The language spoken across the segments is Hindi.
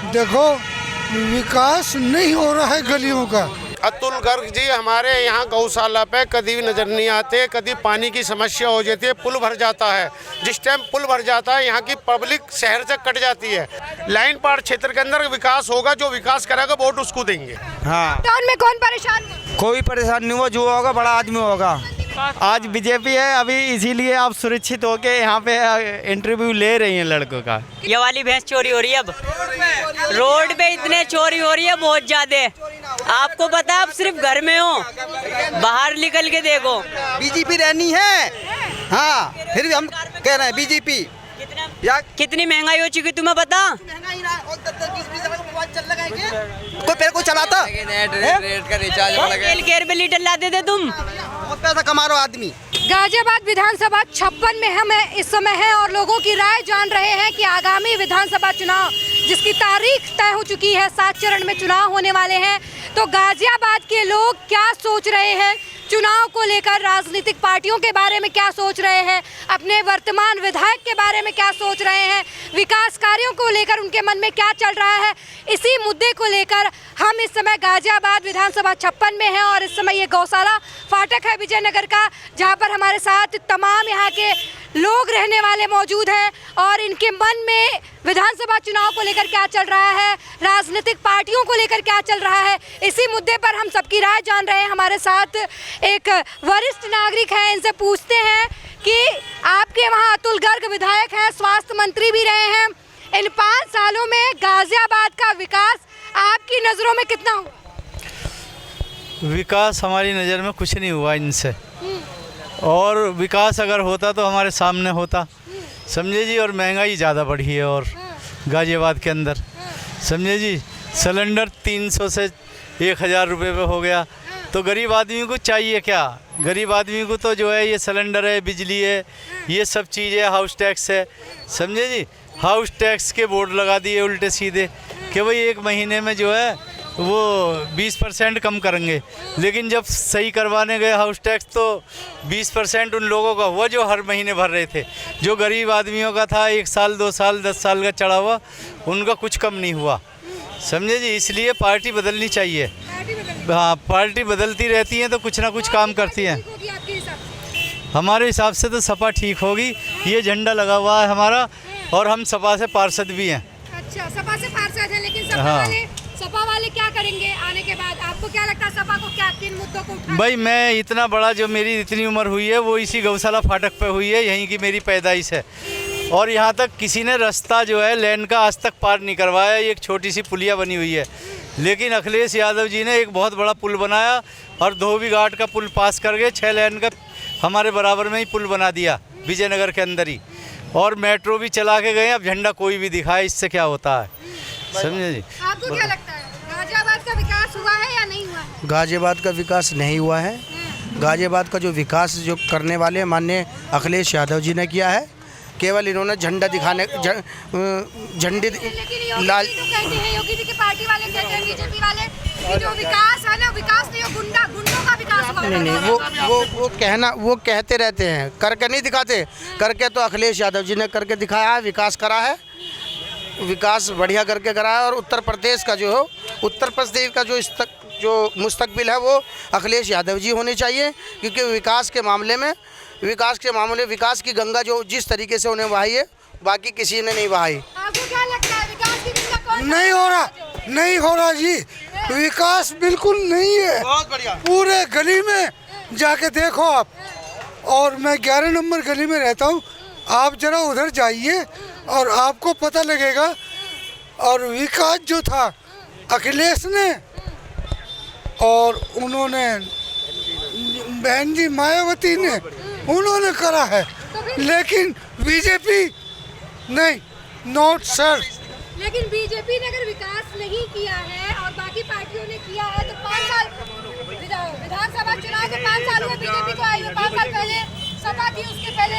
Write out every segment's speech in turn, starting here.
देखो विकास नहीं हो रहा है गलियों का। अतुल गर्ग जी हमारे यहाँ गौशाला पे कभी भी नजर नहीं आते, कभी पानी की समस्या हो जाती है, पुल भर जाता है। जिस टाइम पुल भर जाता है यहाँ की पब्लिक शहर से कट जाती है। लाइन पार क्षेत्र के अंदर विकास होगा, जो विकास करेगा वोट उसको देंगे। हाँ, टाउन में कौन परेशान? कोई परेशान नहीं हुआ, जो होगा बड़ा आदमी होगा। आज बीजेपी है अभी, इसीलिए आप सुरक्षित होके यहाँ पे इंटरव्यू ले रही हैं लड़कों का। ये वाली भैंस चोरी हो रही है, अब रोड पे इतने चोरी हो रही है बहुत ज्यादा। आपको पता है, आप सिर्फ घर में हो, बाहर निकल के देखो। बीजेपी रहनी है, हाँ, फिर भी हम कह रहे हैं बीजेपी। कितनी महंगाई हो चुकी तुम्हें पता? कोई पैर को चलाता रेट का रिचार्ज बढ़ गया। तेल केयर पे लीटर लाते थे तुम, बहुत पैसा कमा रहे हो आदमी। गाजियाबाद विधानसभा 56 में हम इस समय हैं और लोगों की राय जान रहे हैं कि आगामी विधानसभा चुनाव जिसकी तारीख तय हो चुकी है, 7 चरण में चुनाव होने वाले हैं, तो गाजियाबाद के लोग क्या सोच रहे हैं चुनाव को लेकर, राजनीतिक पार्टियों के बारे में क्या सोच रहे हैं, अपने वर्तमान विधायक के बारे में क्या सोच रहे हैं, विकास कार्यों को लेकर उनके मन में क्या चल रहा है, इसी मुद्दे को लेकर हम इस समय गाजियाबाद विधानसभा 56 में हैं। और इस समय ये गौशाला फाटक है विजयनगर का, जहां पर हमारे साथ तमाम यहाँ के लोग रहने वाले मौजूद हैं और इनके मन में विधानसभा चुनाव को लेकर क्या चल रहा है, राजनीतिक पार्टियों को लेकर क्या चल रहा है, इसी मुद्दे पर हम सबकी राय जान रहे हैं। हमारे साथ एक वरिष्ठ नागरिक हैं, इनसे पूछते हैं कि आपके वहाँ अतुल गर्ग विधायक हैं, स्वास्थ्य मंत्री भी रहे हैं, इन 5 सालों में गाजियाबाद का विकास आपकी नज़रों में कितना हुआ? विकास हमारी नज़र में कुछ नहीं हुआ इनसे, और विकास अगर होता तो हमारे सामने होता, समझे जी। और महंगाई ज़्यादा बढ़ी है और गाजियाबाद के अंदर, समझे जी, सिलेंडर 300 से 1000 रुपये पे हो गया। तो गरीब आदमी को चाहिए क्या? गरीब आदमी को तो जो है ये सिलेंडर है, बिजली है, ये सब चीज़ें, हाउस टैक्स है, समझे जी। हाउस टैक्स के बोर्ड लगा दिए उल्टे सीधे कि भाई 1 महीने में जो है वो 20% कम करेंगे, लेकिन जब सही करवाने गए हाउस टैक्स तो 20% उन लोगों का हुआ जो हर महीने भर रहे थे। जो गरीब आदमियों का था 1 साल 2 साल 10 साल का चढ़ा हुआ, उनका कुछ कम नहीं हुआ, समझे जी। इसलिए पार्टी बदलनी चाहिए। हाँ, पार्टी बदलती रहती है तो कुछ ना कुछ काम करती हैं। हमारे हिसाब से तो सपा ठीक होगी। ये झंडा लगा हुआ है हमारा, और हम सपा से पार्षद भी हैं। अच्छा, सपा से पार्षद है, लेकिन सपा वाले क्या करेंगे आने के बाद? आपको क्या लगता है सपा को क्या, किन मुद्दों को उठाना? भाई मैं इतना बड़ा, जो मेरी इतनी उम्र हुई है वो इसी गौशाला फाटक पे हुई है, यहीं की मेरी पैदाइश है। और यहाँ तक किसी ने रास्ता जो है लेन का आज तक पार नहीं करवाया। एक छोटी सी पुलिया बनी हुई है, लेकिन अखिलेश यादव जी ने एक बहुत बड़ा पुल बनाया और धोबी घाट का पुल पास कर गए, 6 लेन का हमारे बराबर में ही पुल बना दिया विजयनगर के अंदर ही, और मेट्रो भी चला के गए। अब झंडा कोई भी दिखाए, इससे क्या होता है, समझे जी। आपको क्या लगता है गाजियाबाद का विकास हुआ है या नहीं हुआ है? गाजियाबाद का विकास नहीं हुआ है। गाजियाबाद का जो विकास जो करने वाले माननीय अखिलेश यादव जी ने किया है, केवल इन्होंने झंडा दिखाने झंडे लाल कहते हैं, योगी जी की पार्टी वाले कहते हैं, बीजेपी वाले कि जो विकास है ना, विकास नहीं, गुंडों का विकास हुआ। नहीं, वो कहते रहते हैं, करके नहीं दिखाते। करके तो अखिलेश यादव जी ने करके दिखाया है, विकास करा है, विकास बढ़िया करके करा है। और उत्तर प्रदेश का जो मुस्तकबिल है वो अखिलेश यादव जी होने चाहिए, क्योंकि विकास के मामले विकास की गंगा जो जिस तरीके से उन्हें बहाई है, बाकी किसी ने नहीं बहाई। आपको क्या लगता है विकास की गंगा कौन? नहीं हो रहा जी, विकास बिल्कुल नहीं है। बहुत बढ़िया, पूरे गली में जाके देखो आप, और मैं 11 नंबर गली में रहता हूँ, आप जरा उधर जाइए और आपको पता लगेगा। और विकास जो था अखिलेश ने, और उन्होंने बहन जी मायावती ने, उन्होंने करा है, लेकिन बीजेपी नहीं, नॉट सर। लेकिन बीजेपी ने अगर विकास नहीं किया है और बाकी पार्टियों ने किया है तो 5 साल विधानसभा चुनाव के 5 साल हुए बीजेपी को आई हुई। 5 साल पहले सपा थी, उसके पहले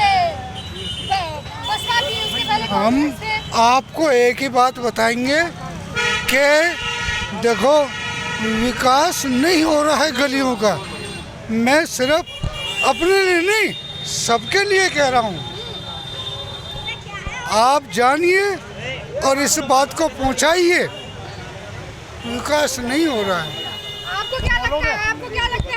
बसपा थी, उसके पहले कांग्रेस थे। हम आपको एक ही बात बताएंगे कि देखो विकास नहीं हो रहा है गलियों का। मैं सिर्फ अपने लिए नहीं, सबके लिए कह रहा हूँ। आप जानिए और इस बात को पहुंचाइए, विकास नहीं हो रहा है। आपको क्या लगता है, आपको क्या लगता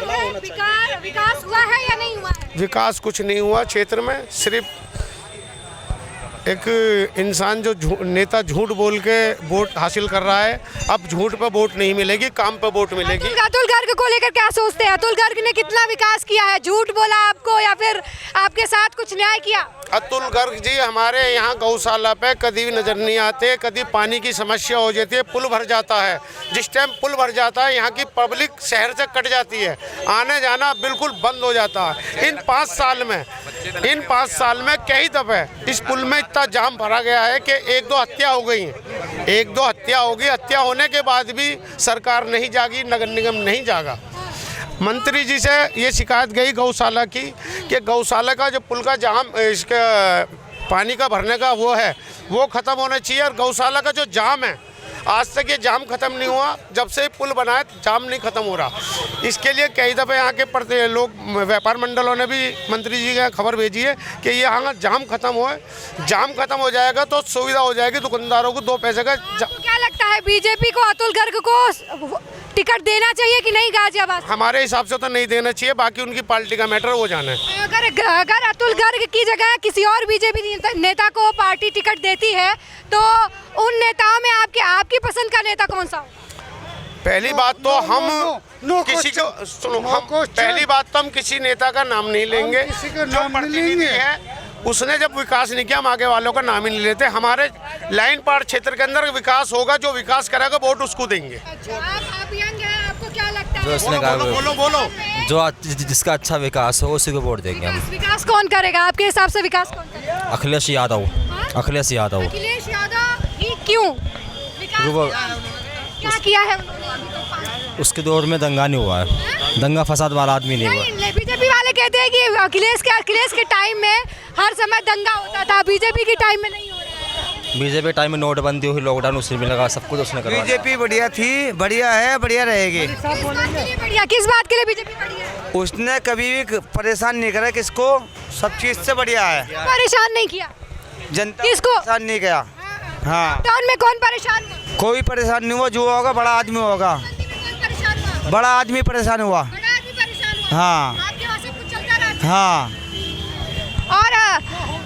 है विकास हुआ है या नहीं हुआ है? विकास कुछ नहीं हुआ क्षेत्र में। सिर्फ एक इंसान जो नेता झूठ बोल के वोट हासिल कर रहा है, अब झूठ पे वोट नहीं मिलेगी, काम पे वोट मिलेगी। अतुल गर्ग को लेकर क्या सोचते हैं? अतुल गर्ग ने कितना विकास किया है? झूठ बोला आपको या फिर आपके साथ कुछ न्याय किया? अतुल गर्ग जी हमारे यहाँ गौशाला पे कभी भी नज़र नहीं आते। कभी पानी की समस्या हो जाती है, पुल भर जाता है। जिस टाइम पुल भर जाता है यहाँ की पब्लिक शहर से कट जाती है, आने जाना बिल्कुल बंद हो जाता है। इन 5 साल में कई दफ़े इस पुल में इतना जाम भरा गया है कि 1-2 हत्या हो गई हैं। 1-2 हत्या होगी, हत्या होने के बाद भी सरकार नहीं जागी, नगर निगम नहीं जागा। मंत्री जी से ये शिकायत गई गौशाला की कि गौशाला का जो पुल का जाम, इसका पानी का भरने का वो ख़त्म होना चाहिए। और गौशाला का जो जाम है, आज तक ये जाम ख़त्म नहीं हुआ। जब से पुल बना है जाम नहीं ख़त्म हो रहा। इसके लिए कई दफ़े यहाँ के लोग, व्यापार मंडलों ने भी मंत्री जी का खबर भेजी है कि ये यहाँ जाम ख़त्म हो जाएगा तो सुविधा हो जाएगी दुकानदारों को 2 पैसे का। क्या लगता है बीजेपी को अतुल गर्ग को टिकट देना चाहिए कि नहीं गाजियाबाद? हमारे हिसाब से तो नहीं देना चाहिए, बाकी उनकी पार्टी का मैटर वो जाने। अगर अतुल गर्ग की जगह किसी और बीजेपी नेता को पार्टी टिकट देती है तो उन नेताओं में आपकी पसंद का नेता कौन सा हो? पहली बात तो हम किसी को पहली बात तो हम किसी नेता का नाम नहीं लेंगे। जो प्रतिनिधि है उसने जब विकास नहीं किया, हम आगे वालों का नाम ही नहीं लेते। हमारे लाइन पार क्षेत्र के अंदर विकास होगा, जो विकास करेगा वोट उसको देंगे। आप यंग हैं, आपको क्या लगता जो है? उसने कहा बोलो जो जिसका अच्छा विकास हो उसी को वोट देंगे हम। विकास कौन करेगा आपके हिसाब से? विकास कौन करेगा? अखिलेश यादव। अखिलेश यादव ही क्यों? क्या किया है उन्होंने? उसके दौर में दंगा नहीं हुआ है, दंगा फसाद वाला आदमी नहीं हुआ। बीजेपी वाले कहते हैं कि अखिलेश के टाइम में हर समय दंगा होता था, बीजेपी के टाइम में नहीं हो रहा है। बीजेपी टाइम में नोटबंदी हुई, लॉकडाउन उसी में लगा, सब कुछ उसने करवाया। बीजेपी बढ़िया थी, बढ़िया है, बढ़िया रहेगी। किस बात के लिए बीजेपी बढ़िया है? उसने कभी भी परेशान नहीं करा किसको, सब चीज़ से बढ़िया है। परेशान नहीं किया जनता किसको? परेशान नहीं किया। हाँ, टाउन में कौन परेशान हुआ? कोई परेशान नहीं हुआ। जो होगा बड़ा आदमी होगा, कौन परेशान हुआ? बड़ा आदमी परेशान हुआ। बड़ा आदमी परेशान हुआ। हाँ आपके वहाँ सब कुछ चलता रहता है। हाँ। और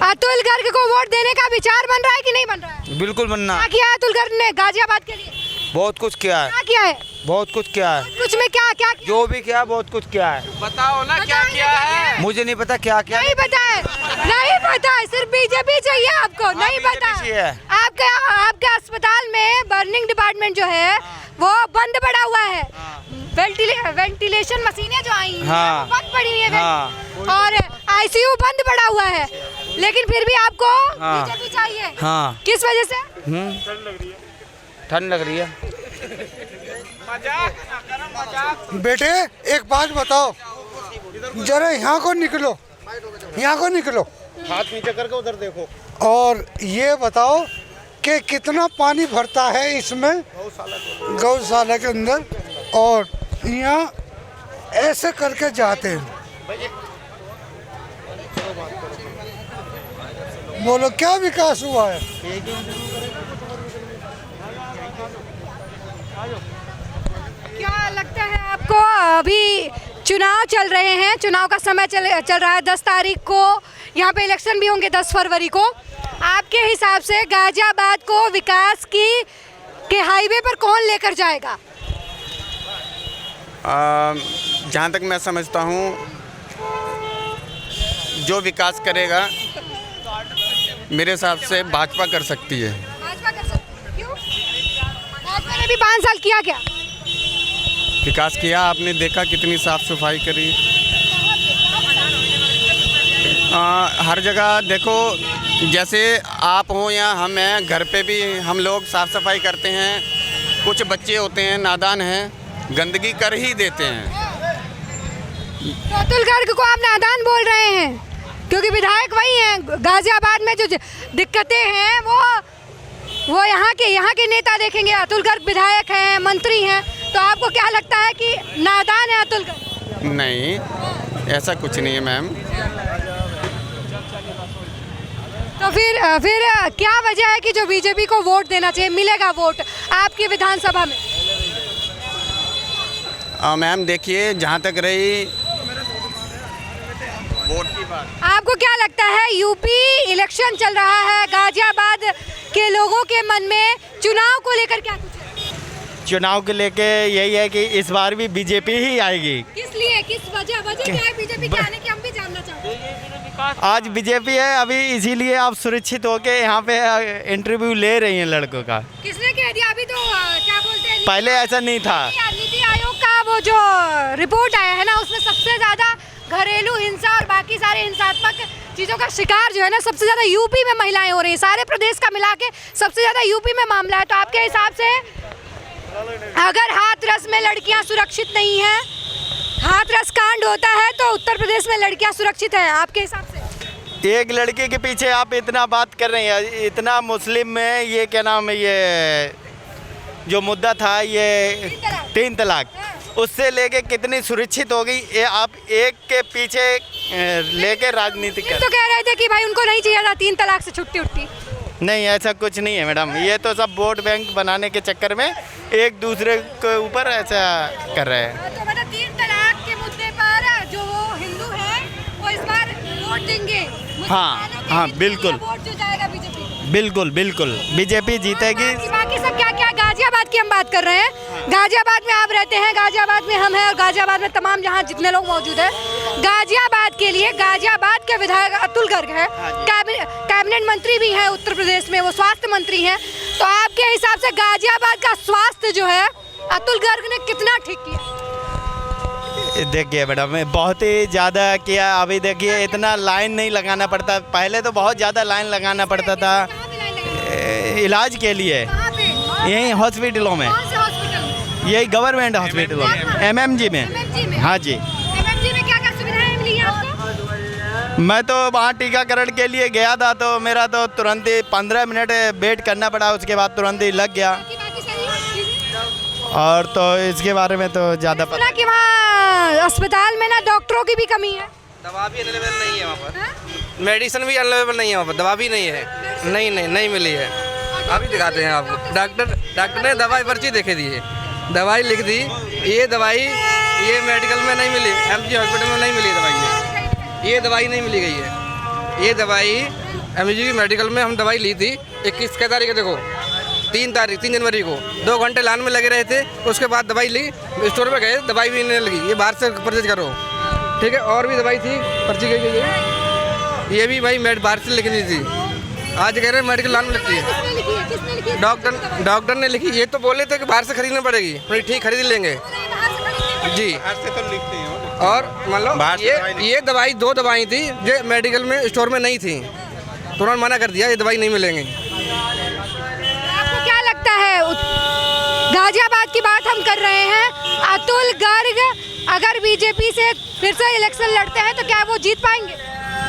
अतुल गर्ग को वोट देने का विचार बन रहा है कि नहीं बन रहा है? बिल्कुल बनना। क्या किया है अतुल गर्ग ने गाजियाबाद के लिए? बहुत कुछ किया है, क्या किया है? बहुत कुछ किया है। कुछ में क्या क्या किया? जो भी किया बहुत कुछ किया है। बताओ ना क्या किया है? मुझे नहीं पता क्या किया। नहीं पता है, नहीं पता है, सिर्फ बीजेपी चाहिए आपको। नहीं पता है। आपके अस्पताल में बर्निंग डिपार्टमेंट जो है वो बंद पड़ा हुआ है। वेंटिलेशन मशीनें जो आई हैं हाँ। वो बंद पड़ी हुई है और आईसीयू बंद पड़ा हुआ है, लेकिन फिर भी आपको बीजेपी चाहिए। हाँ। किस वजह से? ठंड लग रही है। बेटे एक बात बताओ, जरा यहाँ को निकलो, यहाँ को निकलो, हाथ नीचे करके उधर देखो। और ये बताओ कि कितना पानी भरता है इसमें गौशाला के अंदर, और यहाँ ऐसे करके जाते हैं। बोलो क्या विकास हुआ है? क्या लगता है आपको? अभी चुनाव चल रहे हैं, चुनाव का समय चल रहा है। 10 तारीख को यहाँ पे इलेक्शन भी होंगे, 10 फरवरी को। आपके हिसाब से गाजियाबाद को विकास के हाईवे पर कौन लेकर जाएगा? जहाँ तक मैं समझता हूँ जो विकास करेगा मेरे हिसाब से भाजपा कर सकती है। भाजपा कर सकती है। क्यों? भाजपा ने भी 5 साल किया क्या? विकास किया, आपने देखा कितनी साफ सफाई करी। हर जगह देखो, जैसे आप हो या हम हैं, घर पे भी हम लोग साफ सफाई करते हैं। कुछ बच्चे होते हैं नादान हैं, गंदगी कर ही देते हैं। तो अतुल गर्ग को आप नादान बोल रहे हैं क्योंकि विधायक वही हैं। गाजियाबाद में जो दिक्कतें हैं वो यहाँ के नेता देखेंगे। अतुल गर्ग विधायक हैं, मंत्री हैं, तो आपको क्या लगता है कि नादान है अतुल गर्ग? नहीं, ऐसा कुछ नहीं है मैम। तो फिर क्या वजह है कि जो बीजेपी को वोट देना चाहिए, मिलेगा वोट आपकी विधानसभा में? मैम देखिए, जहाँ तक रही वोट की बात, आपको क्या लगता है, यूपी इलेक्शन चल रहा है, गाजियाबाद के लोगों के मन में चुनाव को लेकर क्या कुछ है? चुनाव को लेके यही है कि इस बार भी बीजेपी ही आएगी। किस लिए, किस वजह क्या है बीजेपी के आने की, हम भी जानना चाहते हैं। आज बीजेपी है अभी, इसीलिए आप सुरक्षित होके यहाँ पे इंटरव्यू ले रही हैं लड़कों का। किसने कह दिया? अभी तो क्या बोलते हैं, पहले ऐसा नहीं था। नीति आयोग का वो जो रिपोर्ट आया है ना, उसमें सबसे ज्यादा घरेलू हिंसा और बाकी सारे हिंसात्मक चीज़ों का शिकार जो है ना, सबसे ज़्यादा यूपी में महिलाएं हो रही हैं। सारे प्रदेश का मिला के सबसे ज़्यादा यूपी में मामला है। तो आपके हिसाब से अगर हाथरस में लड़कियां सुरक्षित नहीं हैं, हाथरस कांड होता है, तो उत्तर प्रदेश में लड़कियां सुरक्षित हैं आपके हिसाब से? एक लड़के के पीछे आप इतना बात कर रहे हैं, इतना मुस्लिम में ये क्या नाम है, ये जो मुद्दा था ये 3 तलाक, उससे लेके कितनी सुरक्षित हो गई, ये आप एक के पीछे लेके राजनीति कर। तो कह रहे थे कि भाई उनको नहीं चाहिए था 3 तलाक से छुट्टी उठती। नहीं, ऐसा कुछ नहीं है मैडम, ये तो सब वोट बैंक बनाने के चक्कर में एक दूसरे के ऊपर ऐसा कर रहे हैं। तो मतलब 3 तलाक के मुद्दे पर जो वो हिंदू है वो इस बार वोट देंगे। हाँ, बिल्कुल वोट जो जाएगा बीजेपी, बिल्कुल बीजेपी जीतेगी। बाकी सब क्या क्या, गाजियाबाद की हम बात कर रहे हैं। गाजियाबाद में आप रहते हैं, गाजियाबाद में हम हैं, और गाजियाबाद में तमाम जहां जितने लोग मौजूद हैं। गाजियाबाद के लिए, गाजियाबाद के विधायक अतुल गर्ग है, कैबिनेट मंत्री भी हैं उत्तर प्रदेश में, वो स्वास्थ्य मंत्री हैं। तो आपके हिसाब से गाजियाबाद का स्वास्थ्य जो है अतुल गर्ग ने कितना ठीक किया? देखिए मैडम, बहुत ही ज़्यादा किया। अभी देखिए इतना लाइन नहीं लगाना पड़ता, पहले तो बहुत ज़्यादा लाइन लगाना पड़ता था इलाज के लिए, यहीं हॉस्पिटलों में, यही गवर्नमेंट हॉस्पिटलों में, एमएमजी में। हाँ जी, एमएमजी में क्या क्या सुविधाएं मिली हैं आपको? मैं तो वहाँ टीकाकरण के लिए गया था, तो मेरा तो तुरंत ही 15 मिनट वेट करना पड़ा, उसके बाद तुरंत ही लग गया। और तो इसके बारे में तो ज़्यादा पता कि वहाँ अस्पताल में ना डॉक्टरों की भी कमी है, दवा भी अवेलेबल नहीं है वहाँ पर, मेडिसिन भी अवेलेबल नहीं है वहाँ पर, दवा भी नहीं है, नहीं मिली है। अभी दिखाते हैं आपको, डॉक्टर ने दवाई पर्ची देखे दी है, दवाई लिख दी, ये दवाई ये मेडिकल में नहीं मिली, एमजी हॉस्पिटल में नहीं मिली दवाई, ये दवाई नहीं मिली गई है। ये दवाई एमजी मेडिकल में हम दवाई ली थी 21 के तारीख, देखो 3 जनवरी को 2 घंटे लाइन में लगे रहे थे, उसके बाद दवाई ली, स्टोर में गए, दवाई भी नहीं लगी, ये बाहर से परचेज करो, ठीक है। और भी दवाई थी पर्ची गई है, ये भी भाई बाहर से लिखनी थी, आज कह रहे हैं मेडिकल लाइन में लगती है। डॉक्टर ने लिखी, ये तो बोले थे कि बाहर से खरीदनी पड़ेगी, ठीक खरीद लेंगे जी, से तो लिखते हैं। और मान लो ये दवाई 2 दवाई थी जो मेडिकल में स्टोर में नहीं थी, तुरंत मना कर दिया, ये दवाई नहीं मिलेंगी। आपको क्या लगता है, गाजियाबाद की बात हम कर रहे हैं, अतुल गर्ग अगर बीजेपी से फिर से इलेक्शन लड़ते हैं तो क्या वो जीत पाएंगे?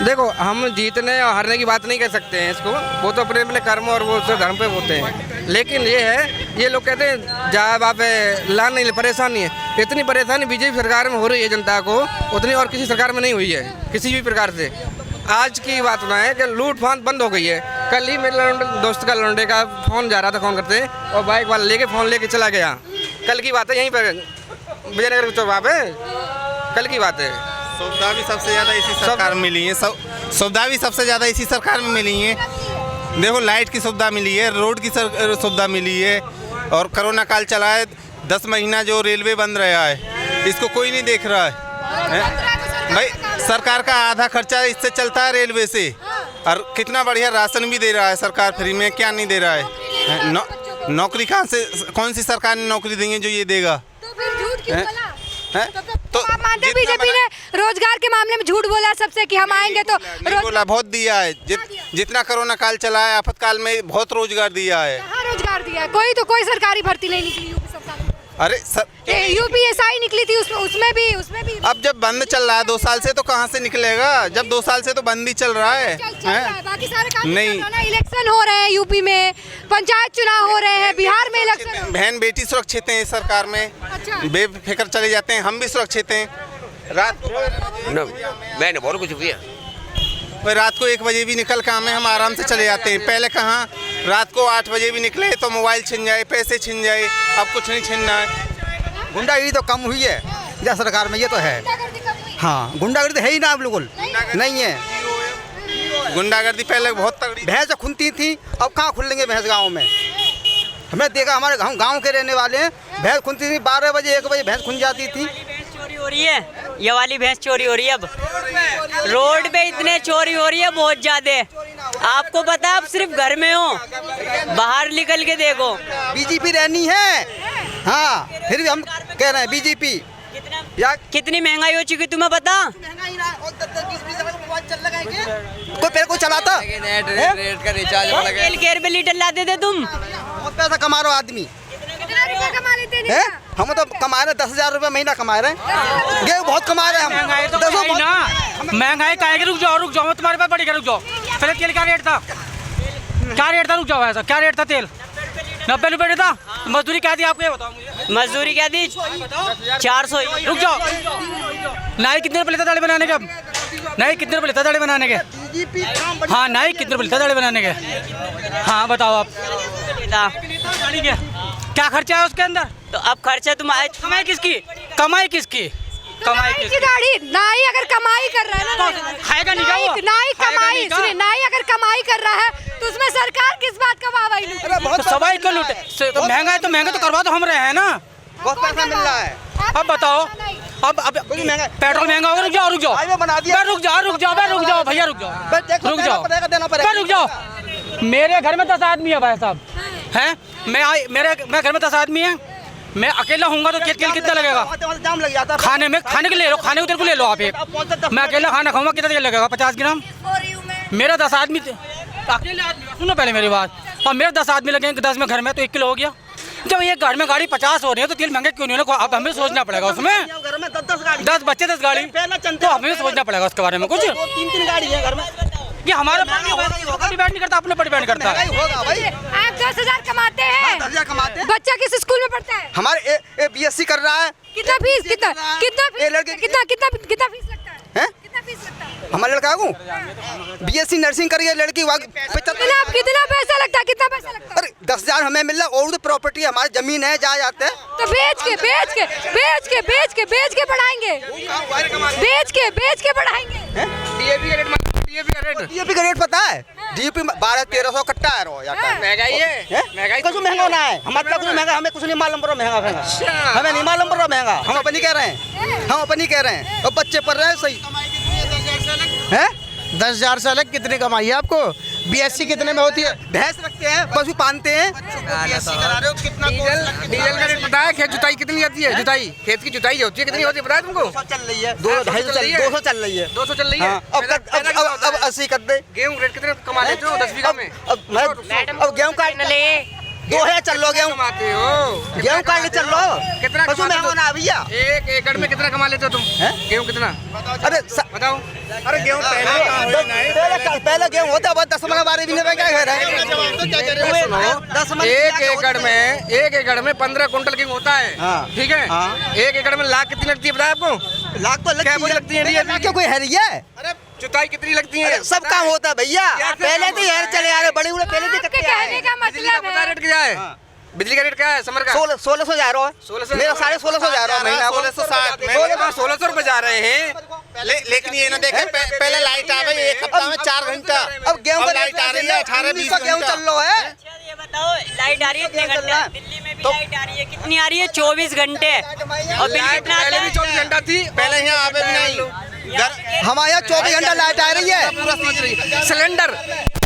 देखो, हम जीतने और हारने की बात नहीं कर सकते हैं इसको, वो तो अपने अपने कर्म और वो तो धर्म पे होते हैं। लेकिन ये है, ये लोग कहते हैं जहाँ वहाँ पे लान नहीं, परेशानी है, इतनी परेशानी बीजेपी सरकार में हो रही है जनता को, उतनी और किसी सरकार में नहीं हुई है किसी भी प्रकार से। आज की बात ना है कि लूट फाट बंद हो गई है। कल ही मेरे दोस्त का लौंडे का फ़ोन जा रहा था, फ़ोन करते और बाइक वाला लेके फ़ोन लेके चला गया, कल की बात है, यहीं पर विजयनगर के चौराहे पे, कल की बात है। सुविधा भी सबसे ज़्यादा इसी सरकार में मिली है, सुविधा भी सबसे ज़्यादा इसी सरकार में मिली है। देखो, लाइट की सुविधा मिली है, रोड की सुविधा मिली है, और कोरोना काल चला है, 10 महीना जो रेलवे बंद रहा है, इसको कोई नहीं देख रहा है भाई। सरकार का आधा खर्चा इससे चलता है, रेलवे से, और कितना बढ़िया राशन भी दे रहा है सरकार फ्री में, क्या नहीं दे रहा है। नौकरी कहाँ से, कौन सी सरकार ने नौकरी देंगे जो ये देगा? तो फिर झूठ क्यों बोला? तो आप मानते हैं बीजेपी ने रोजगार के मामले में झूठ बोला सबसे कि हम आएंगे तो बोला, बहुत दिया है, जितना कोरोना काल चला है, आफतकाल में बहुत रोजगार दिया है। कहाँ रोजगार दिया? कोई सरकारी भर्ती नहीं निकली यूपी सरकार में। अरे सर, यूपीएसआई निकली थी, उसमें भी अब जब बंद चल रहा है 2 साल से, तो कहाँ से निकलेगा? जब 2 साल से तो बंद ही चल रहा है, बाकी सारे काम नहीं। इलेक्शन हो रहे हैं यूपी में, पंचायत चुनाव हो रहे हैं, बिहार में इलेक्शन, बहन बेटी सुरक्षित हैं इस सरकार में, बेफिक्र चले जाते हैं, हम भी सुरक्षित हैं। रात मैंने बहुत कुछ किया, और रात को 1 बजे भी निकल काम है हम आराम से चले जाते हैं। पहले कहाँ रात को 8 बजे भी निकले तो मोबाइल छिन जाए, पैसे छिन जाए, अब कुछ नहीं छिनना है। गुंडागिरी तो कम हुई है या सरकार में, ये तो है। हाँ, गुंडागिरी तो है ही ना बिल्कुल नहीं है। गुंडागर्दी पहले बहुत तगड़ी, भैंस खुलती थी, अब कहाँ खुलेंगे भैंस गाँव में। हमने देखा, हमारे हम गाँव के रहने वाले हैं, भैंस खुलती थी 12 बजे 1 बजे भैंस खुल जाती थी। चोरी हो रही है, ये वाली भैंस चोरी हो रही है। अब रोड पे इतने चोरी हो रही है बहुत ज्यादा। आपको पता है, आप सिर्फ घर में हो, बाहर निकल के देखो। बीजेपी रहनी है, हाँ, फिर भी हम कह रहे हैं बीजेपी। कितनी महंगाई हो चुकी तुम्हें पता? कोई पहले कोई चलाता रेट का रिचार्ज तेल के रुपए लीटर लाते थे तुम। बहुत पैसा कमा रहे हो आदमी। कमा लेते हैं? हम तो कमा रहे 10,000 रुपये महीना कमा रहे हैं। गेहूँ बहुत कमा रहे हैं हम। महंगाई का है। रुक जाओ मैं तुम्हारे पास बढ़ेगा, रुक जाओ। पहले तेल क्या रेट था? रुक जाओ, ऐसा क्या रेट था तेल? 90 रुपये था। मजदूरी क्या दी आपको, ये बताओ मुझे। मजदूरी क्या दी? 400। रुक जाओ, नाई कितने रुपये लेता दाढ़ी बनाने के? नाई कितने रुपये लेता दाढ़ी बनाने के? हाँ, नाई कितने रुपये लेता दाढ़ी बनाने के? हाँ बताओ आप। क्या खर्चा है उसके अंदर? तो अब खर्चा तुम्हारा, कमाई किसकी? कमाई किसकी? कमाई की दाढ़ी। नाई अगर कमाई कर रहा है ना, तो खाएगा नहीं क्या वो? नाई कमाई, सुनिए, नाई अगर कमाई कर रहा है तो उसमें सरकार किस बात का वाहवाही लूटे? तो सवाई क्यों लूटे? तो महंगा है तो महंगा तो करवा तो हम रहे हैं ना। बहुत पैसा मिल रहा है। अब बताओ, अब पेट्रोल महंगा होगा। रुक जाओ बना दिया। रुक जाओ भैया, रुक जाओ। मेरे घर में 10 आदमी है भाई साहब, हैं? मेरे घर में 10 आदमी है, मैं अकेला हूँगा तो तेल कितना लगेगा? खाने के ले लो, खाने के तेल को ले लो आप एक। मैं अकेला खाना खाऊंगा, कितना तेल लगेगा? 50 ग्राम। मेरा 10 आदमी अकेले आदमी, सुनो पहले मेरी बात। और मेरे 10 आदमी लगेंगे 10 में घर में, तो 1 किलो हो गया। जब एक घर में गाड़ी 50 हो रही है तो तेल महंगे क्यों नहीं हो? अब हमें सोचना पड़ेगा उसमें। 10 बच्चे 10 गाड़ी, तो हमें सोचना पड़ेगा उसके बारे में कुछ। 3 गाड़ी है घर में। ये हमारे डिपेंड नहीं करता, अपने पर डिपेंड करता है। आप 10,000 कमाते हैं? 10,000 कमाते हैं। बच्चा किस स्कूल में पढ़ता है? हमारे BSc कर रहा है। कितना फीस? कितना फीस लगता है? हैं? कितना फीस लगता है? हमारे लड़का को BSc नर्सिंग करिए लड़की। कितना पैसा लगता है? कितना पैसा लगता है? अरे 10,000 हमें मिल रहा है, और तो प्रॉपर्टी हमारी जमीन है, जहाँ जाते हैं तो बेच के पढ़ाएंगे। बेच के पढ़ाएंगे। DAP का रेट पता है? DAP 1200-1300 कट्टा है। महंगाई है, महंगाई कुछ महंगा होना है। हमारे कुछ महंगा, हमें कुछ नहीं मालूम पड़ रहा महंगा। हमें नहीं मालूम पड़ रहा महंगा। हम अपनी कह रहे हैं, और बच्चे पढ़ रहे हैं सही है। 10,000 से अलग कितनी कमाई है आपको? BSc कितने में होती है? भैंस रखते हैं, पशु पालते हैं। डीजल का रेट पता है? खेत जुताई कितनी आती है? जुताई, खेत की जुताई जो होती है कितनी होती है पता है तुमको? 200 चल रही है, 200 चल रही है। 200 चल रही है। अब 80 कर दे। गेहूँ रेट कितने कमा लेते हो 10 बीघा में? अब गेहूँ काटने ले 2000 चल लो। गेहूँ कमाते हो? गेहूँ काट के चल लो। कितना पशु महंगा होना है भैया। 1 एकड़ में कितना कमा लेते हो तुम? गेहूँ कितना अरे बताओ? अरे गेहूँ पहले गेहूँ होता, 10 बीघे में क्या घर है? 1 एकड़ में 15 कुंटल गेहूँ होता है, ठीक है? 1 एकड़ में लाख कितनी लगती है पता है आपको? लाख तो लगती है। क्या कोई है? अरे जुताई कितनी लगती है? सब काम होता है भैया। पहले तो यार चले आ रहे बड़े बड़े, पहले तो कहने का मतलब पता रेट क्या है? बिजली का रेट क्या है समर का? 1600 जा रहा है। 1600 मेरा 1650 जा रहा है महीना। 1600 रुपए जा रहे हैं। लेकिन ये ना देखें, पहले लाइट आ गई 1 हफ्ता में 4 घंटा। अब गेहूँ का लाइट आ रही है 18-20 गेहूँ चल रहा है। ये बताओ, लाइट आ रही है कितने घंटे? दिल्ली में भी लाइट आ रही है, कितनी आ रही है? 24 घंटे। और बिल कितना आता पहले है? भी 24 घंटा थी, पहले यहाँ आवे भी नहीं। हमारे यहाँ 24 घंटा लाइट आ रही है। पूरा समझ रही है। सिलेंडर,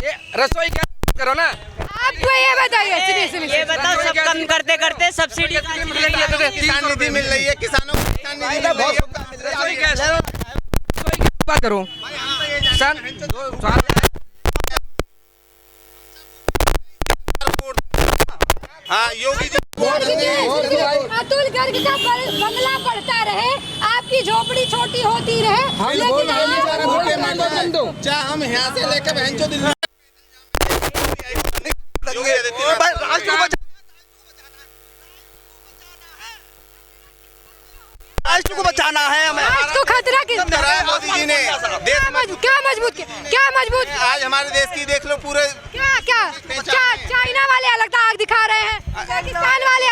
ये रसोई क्या करो ना। आपको ये बताइए, सुनिए। ये बताओ, सब कम करते करते सब्सिडी किसान निधि मिल रही है, किसानों को किसान निधि मिल रही है। रसोई की बात करो सन 2 साल हाँ, योगी जी अतुल गर्ग का बंगला बढ़ता रहे, आपकी झोपड़ी छोटी होती रहे, लेकिन चाहे हम यहाँ से लेकर बहनचोद दिल्ली राष्ट्र को बचाना है हमें। आज तो खतरा किस मोदी जी ने क्या मजबूत आज हमारे देश की देख लो पूरे क्या चाइना वाले अलग आग दिखा रहे हैं, पाकिस्तान वाले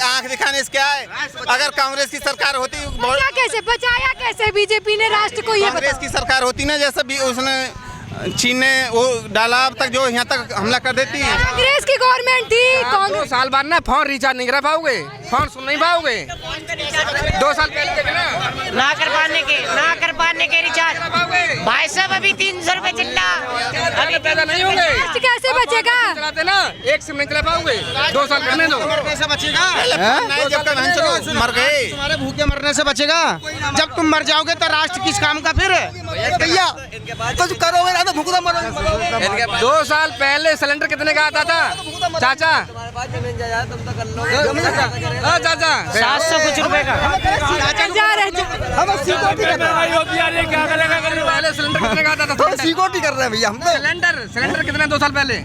आंख दिखाने से क्या है। अगर कांग्रेस की सरकार होती क्या कैसे बचाया कैसे बीजेपी ने राष्ट्र को, ये कांग्रेस की सरकार होती ना, जैसा भी उसने चीन ने वो डाला अब तक जो यहाँ तक हमला कर देती है। कांग्रेस की गवर्नमेंट थी। 2 साल बाद ना फोन रिचार्ज नहीं करा पाओगे, फोन सुन नहीं पाओगे। 2 साल पहले देखे ना कर पाने के रिचार्ज भाई साहब अभी 300 रुपए चिल्ला, अभी पैदा नहीं होंगे। कैसे बचेगा? चलाते ना, एक सिम नहीं चला पाओगे। 2 साल करने दो, कैसे बचेगा? मर गए, तुम्हारे भूखे मरने से बचेगा। जब तुम मर जाओगे तो राष्ट्र किस काम का फिर? भैया कुछ करोगे ना तो भूखा मरोगे। 2 साल पहले सिलेंडर कितने का आता था चाचा? चाचा 700 कुछ रुपए का। पहले सिलेंडर कितने का आता था? सिक्योरिटी कर रहे हैं भैया हम तो। सिलेंडर कितने 2 साल पहले?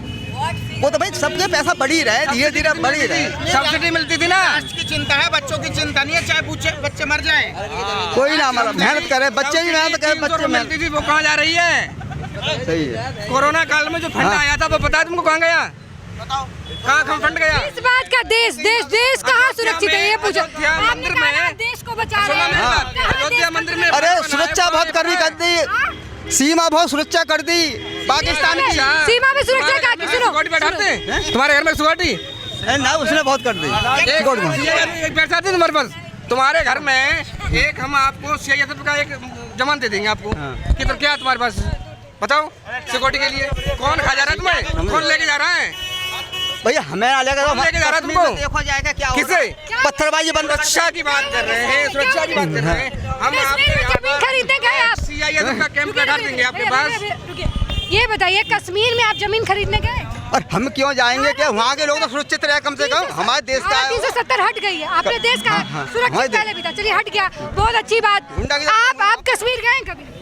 वो तो भाई सबके पैसा बढ़ी रहे, धीरे धीरे बढ़ी रहे। सब्सिडी मिलती थी ना। राष्ट्र की चिंता है, बच्चों की चिंता नहीं है, चाहे बच्चे मर जाएं। कोई ना मर, मेहनत करे, बच्चे ही मेहनत करे, बच्चे मिलती थी वो कहाँ जा रही है? सही है। कोरोना काल में जो फंड आया था वो पता है तुमको कहाँ गया? कहाँ फंड गया? इस बात का देश कहाँ सुरक्षित है ये पूछो। मंदिर में देश को बचा रहे हैं। अयोध्या मंदिर में अरे सुरक्षा बहुत कर दी, सीमा बहुत सुरक्षा कर दी पाकिस्तान की। सीमा में सुरक्षा का सिक्योरिटी बैठाते तुम्हारे घर में सिक्योरिटी ना, उसने बहुत कर दी। एक बैठाते तुम्हारे पास, तुम्हारे घर में एक हम आपको CISF का एक जमान दे देंगे आपको कि तो क्या तुम्हारे पास बताओ सिक्योरिटी के लिए कौन खा जा रहा है तुम्हें? कौन लेके जा रहा है भैया? हमें लेके जा रहा है तुमको? देखो जाएगा क्या किसे? पत्थरबाजी बंद। सुरक्षा की बात कर रहे हैं, सुरक्षा की बात कर रहे हैं। हम आपको खरीदने गए आप? CISF का कैंप बैठा देंगे आपके पास। ये बताइए कश्मीर में आप जमीन खरीदने गए? और हम क्यों जाएंगे? क्या वहाँ के लोग तो सुरक्षित रहे कम से कम। हमारे देश का 370 हट गई है, अपने देश का सुरक्षित पहले भी था, चलिए हट गया, बहुत अच्छी बात। आप कश्मीर गए कभी?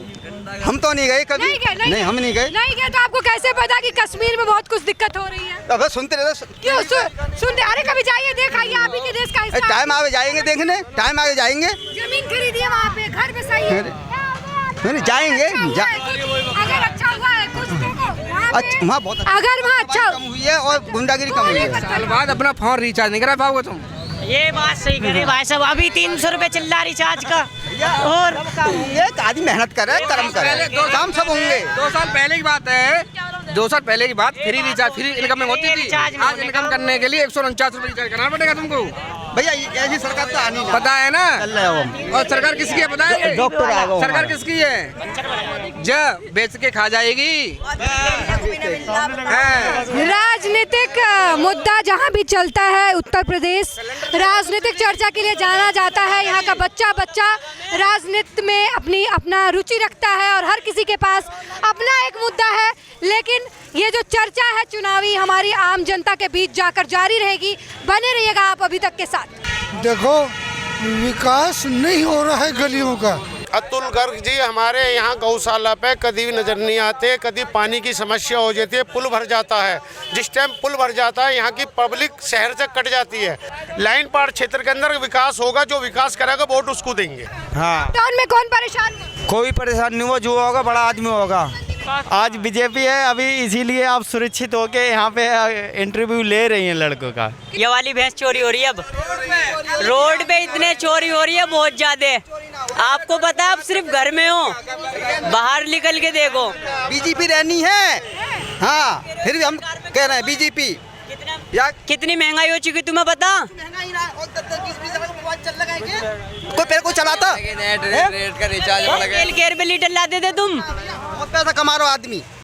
हम तो नहीं गए कभी। नहीं हम नहीं गए। नहीं गए तो आपको कैसे पता कि कश्मीर में बहुत कुछ दिक्कत हो रही है? अब सुनते रहते क्यों सुनते? अरे कभी जाइए, देख आइए, आप ही के देश का हिस्सा। टाइम आगे जाएंगे देखने, टाइम आगे जाएंगे। जमीन खरीदिए वहाँ पे, घर में सही है। नहीं जाएंगे। अगर अच्छा हुआ है कुछ अच्छा वहाँ बहुत, अगर वहाँ अच्छा कम हुई है और गुंडागिरी कम हुई है। साल बाद अपना फोन रिचार्ज नहीं करा पाओगे तुम। ये बात सही करे भाई साहब, अभी 300 रुपए चिल्ला रिचार्ज का। और एक आदमी मेहनत करे, कर्म करे, काम सब होंगे। 2 साल पहले की बात है, 2 साल पहले की बात, फ्री रिचार्ज, फ्री इनकम होती थी। आज इनकम करने के लिए 149 रुपए रिचार्ज करना पड़ेगा तुमको। भैया ऐसी सरकार तो आनी पता है ना? और सरकार किसकी है पता है? डॉक्टर सरकार किसकी है? जब बेच के खा जाएगी। राजनीतिक मुद्दा जहाँ भी चलता है, उत्तर प्रदेश राजनीतिक चर्चा के लिए जाना जाता है। यहाँ का बच्चा राजनीति में अपना रुचि रखता है और हर किसी के पास अपना एक मुद्दा है। लेकिन ये जो चर्चा है चुनावी, हमारी आम जनता के बीच जाकर जारी रहेगी। बने रहिएगा आप अभी तक के साथ। देखो विकास नहीं हो रहा है गलियों का। अतुल गर्ग जी हमारे यहाँ गौशाला पे कभी भी नज़र नहीं आते। कभी पानी की समस्या हो जाती है, पुल भर जाता है। जिस टाइम पुल भर जाता है यहाँ की पब्लिक शहर से कट जाती है। लाइन पार क्षेत्र के अंदर विकास होगा, जो विकास करेगा वोट उसको देंगे। हाँ, टाउन में कौन परेशान? कोई परेशान नहीं हुआ, जो होगा बड़ा आदमी होगा। आज बीजेपी है, अभी इसीलिए आप सुरक्षित होके यहाँ पे इंटरव्यू ले रही हैं लड़कों का। ये वाली भैंस चोरी हो रही है अब रोड पे, इतने चोरी हो रही है बहुत ज्यादा। आपको पता है आप सिर्फ घर में हो, बाहर निकल के देखो। बीजेपी रहनी है। हाँ, फिर भी हम कह रहे हैं बीजेपी। कितनी महंगाई हो चुकी तुम्हें पता? कोई पैर को चलाता तेल के रुपए लीटर लाते थे तुम। बहुत पैसा कमा रहे हो आदमी।